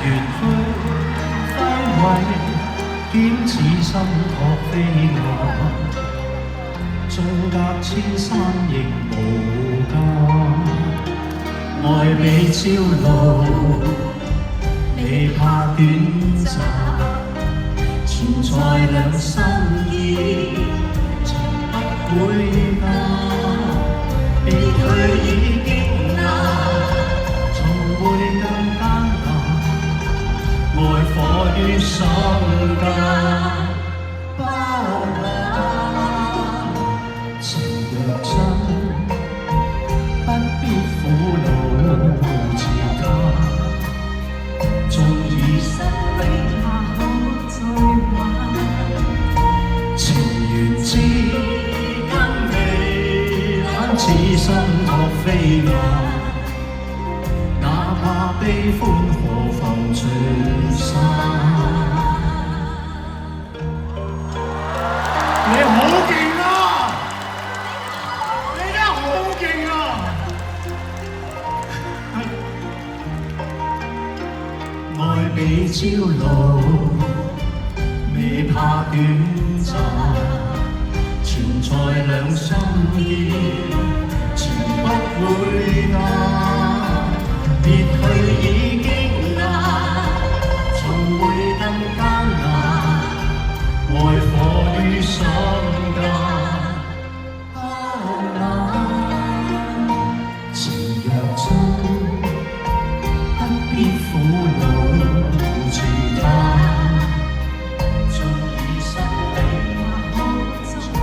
遠去揮揮，兼此心託飛岸，縱隔千山亦無間。愛比朝露，未怕短暫，存在兩心意，情不會間。離去已經難，從會更艱難。愛火於心間，不冷。情若真，不必苦惱自他。縱已失彼，哪可再挽？情緣至今未冷，此心託飛雁。哪怕悲歡，何妨聚散？你好勁啊！你真係好勁啊！愛比朝露，未怕短暫，存在兩心意，情不會間。別去已經難，從會更艱難。愛火於心間，不冷。情若真，不必苦惱自他。縱已失彼，哪可再挽？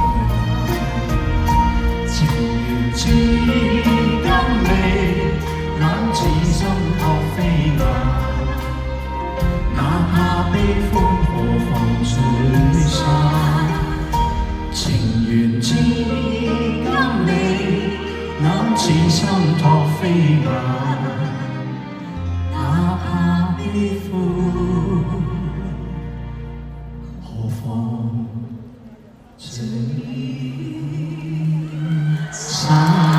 情緣至今未冷，此心託飛雁。哪怕悲歡，何妨聚散？情緣至今未冷，此心託飛雁。哪怕悲歡，何妨聚散？